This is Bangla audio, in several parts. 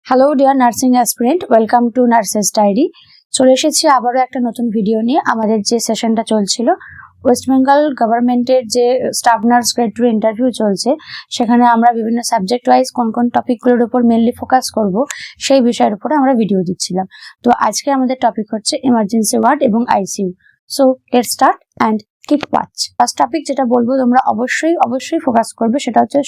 Hello dear nursing aspirant, welcome to nurses diary. চলে এসেছি আবারও একটা নতুন ভিডিও নিয়ে। আমাদের যে সেশনটা চলছিল ওয়েস্ট বেঙ্গল গভর্নমেন্টের যে স্টাফ নার্স গ্রেড 2 ইন্টারভিউ চলছে, সেখানে আমরা বিভিন্ন সাবজেক্ট ওয়াইজ কোন কোন টপিকগুলোর উপর মেনলি ফোকাস করব সেই বিষয়ের উপরে আমরা ভিডিও দিচ্ছিলাম। তো আজকে আমাদের টপিক হচ্ছে এমার্জেন্সি ওয়ার্ড এবং ICU. So let's start and keep watch. First topic যেটা বলবো তোমরা অবশ্যই ফোকাস করবে, সেটা হচ্ছে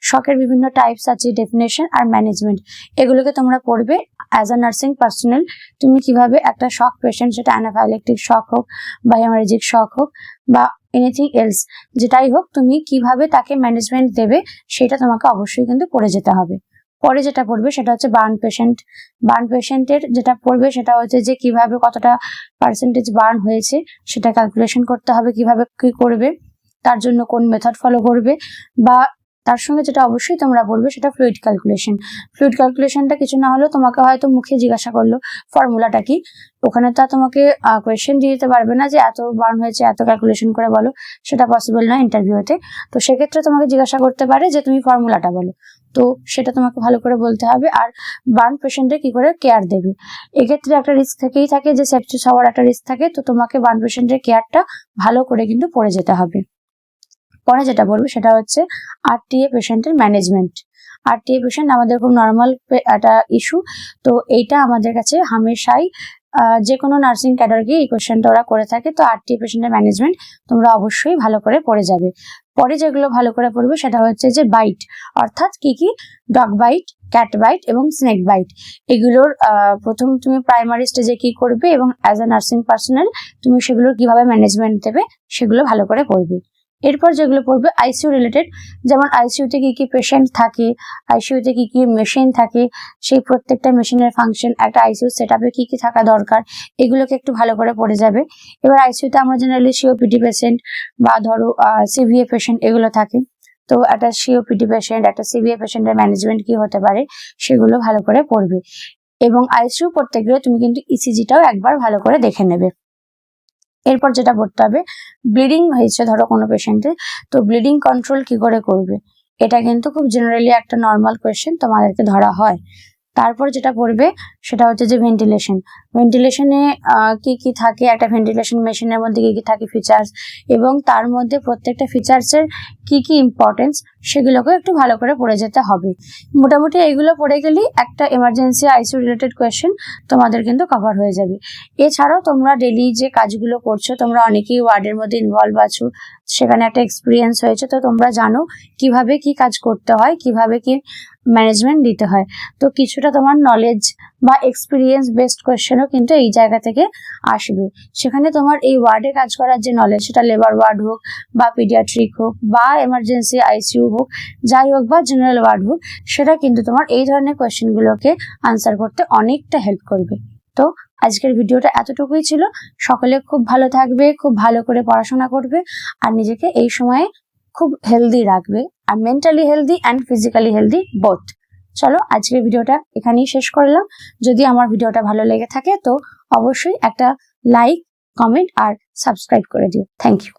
শকের বিভিন্ন টাইপস আছে, ডেফিনেশন আর ম্যানেজমেন্ট। এগুলোকে তোমরা পড়বে অ্যাজ আ নার্সিং পার্সোনাল। তুমি কিভাবে একটা শক পেশেন্ট, সেটা অ্যানাফাইলেকটিক শক হোক বা হেমারেজিক শক হোক বা এনিথিং এলস, যেটাই হোক, তুমি কিভাবে তাকে ম্যানেজমেন্ট দেবে সেটা তোমাকে অবশ্যই কিন্তু পড়ে যেতে হবে। পরে যেটা পড়বে সেটা হচ্ছে বার্ন পেশেন্টের যেটা পড়বে সেটা হচ্ছে যে কিভাবে কতটা পার্সেন্টেজ বার্ন হয়েছে সেটা ক্যালকুলেশন করতে হবে, কিভাবে কি করবে, তার জন্য কোন মেথড ফলো করবে। বা তার সঙ্গে যেটা অবশ্যই তোমরা বলবে সেটা ফ্লুইড ক্যালকুলেশনটা কিছু না হলেও তোমাকে হয়তো মুখে জিজ্ঞাসা করলো ফর্মুলাটা কি, ওখানে তো তোমাকে কোয়েশ্চেন দিয়ে দিতে পারবে না যে এত বার্ন হয়েছে এত ক্যালকুলেশন করে বলো, সেটা পসিবল নয় ইন্টারভিউতে। তো সেক্ষেত্রে তোমাকে জিজ্ঞাসা করতে পারে যে তুমি ফর্মুলাটা বলো, তো সেটা তোমাকে ভালো করে বলতে হবে। আর বার্ন পেশেন্টে কি করে কেয়ার দেবে, এক্ষেত্রে একটা রিস্ক থেকেই থাকে যে সেপসিস হওয়ার একটা রিস্ক থাকে, তো তোমাকে বার্ন পেশেন্টের কেয়ারটা ভালো করে কিন্তু পড়ে যেতে হবে। পরে যেটা বলবো সেটা হচ্ছে আরটিএ পেশেন্টের ম্যানেজমেন্ট। আরটিএ পেশেন্ট আমাদের খুব নর্মাল একটা ইস্যু, তো এইটা আমাদের কাছে হামেশাই যে কোনো নার্সিং ক্যাডারকে এই কোয়েশ্চেনটা ওরা করে থাকে। তো আরটিএ পেশেন্টের ম্যানেজমেন্ট তোমরা অবশ্যই ভালো করে পড়ে যাবে। পরে যেগুলো ভালো করে পড়বে সেটা হচ্ছে যে বাইট, অর্থাৎ কি কি ডগ বাইট, ক্যাট বাইট এবং স্নেক বাইট, এগুলোর প্রথম তুমি প্রাইমারি স্টেজে কি করবে এবং অ্যাজ আ নার্সিং পার্সোনাল তুমি সেগুলোর কিভাবে ম্যানেজমেন্ট দেবে সেগুলো ভালো করে পড়বে। এরপর যেগুলো পড়বে আইসিইউ রিলেটেড, যেমন আইসিইউতে কি কি পেশেন্ট থাকে, আইসিইউতে কি কি মেশিন থাকে, সেই প্রত্যেকটা মেশিনের ফাংশন, একটা আইসিইউ সেটআপে কি কি থাকা দরকার, এগুলোকে একটু ভালো করে পড়ে যাবে। এবার আইসিইউতে আমরা জেনারেলি সিওপিডি পেশেন্ট বা ধরো সিভিএ পেশেন্ট এগুলো থাকে, তো একটা সিওপিডি পেশেন্ট, একটা সিভিএ পেশেন্টের ম্যানেজমেন্ট কি হতে পারে সেগুলো ভালো করে পড়বে। এবং আইসিইউ পড়তে গেলে তুমি কিন্তু ইসিজিটাও একবার ভালো করে দেখে নেবে। এরপর যেটা পড়তে হবে, ব্লিডিং হয়েছে ধরো কোনো পেশেন্টের, তো ব্লিডিং কন্ট্রোল কি করে করবে, এটা কিন্তু খুব জেনারেলি একটা নর্মাল কোয়েশ্চেন তোমাদেরকে ধরা হয়। তারপর যেটা পড়বে সেটা হচ্ছে যে ভেন্টিলেশনে কি কি থাকে, একটা ভেন্টিলেশন মেশিনের মধ্যে কি কি থাকে ফিচার্স, এবং তার মধ্যে প্রত্যেকটা ফিচার্সের কি কি ইম্পর্টেন্স সেগুলোকে একটু ভালো করে পড়ে যেতে হবে। মোটামুটি এইগুলো পড়ে গেলেই একটা এমার্জেন্সি আইসিইউ রিলেটেড কোয়েশ্চেন তোমাদের কিন্তু কভার হয়ে যাবে। এছাড়াও তোমরা ডেলি যে কাজগুলো করছো, তোমরা অনেকেই ওয়ার্ডের মধ্যে ইনভলভ আছো, সেখানে একটা এক্সপিরিয়েন্স হয়েছে, তো তোমরা জানো কিভাবে কি কাজ করতে হয়, কিভাবে কি ম্যানেজমেন্ট দিতে হয়। তো কিছুটা তোমার নলেজ বা এক্সপিরিয়েন্স বেসড কোয়েশ্চেনও কিন্তু এই জায়গা থেকে আসবে। সেখানে তোমার এই ওয়ার্ডে কাজ করার যে নলেজ, সেটা লেবার ওয়ার্ড হোক বা পিডিয়াট্রিক হোক বা এমার্জেন্সি আইসিইউ হোক, যাই হোক, বা জেনারেল ওয়ার্ড হোক, সেটা কিন্তু তোমার এই ধরনের কোয়েশ্চেনগুলোকে আনসার করতে অনেকটা হেল্প করবে। তো আজকের ভিডিওটা এতটুকুই ছিল। সকলে খুব ভালো থাকবে, খুব ভালো করে পড়াশোনা করবে আর নিজেকে এই সময়ে খুব হেলদি রাখবে, আর mentally healthy and physically healthy both. চলো আজকের ভিডিওটা এখানেই শেষ করলাম। যদি আমার ভিডিওটা ভালো লেগে থাকে তো অবশ্যই একটা লাইক, কমেন্ট আর সাবস্ক্রাইব করে দিও। Thank you.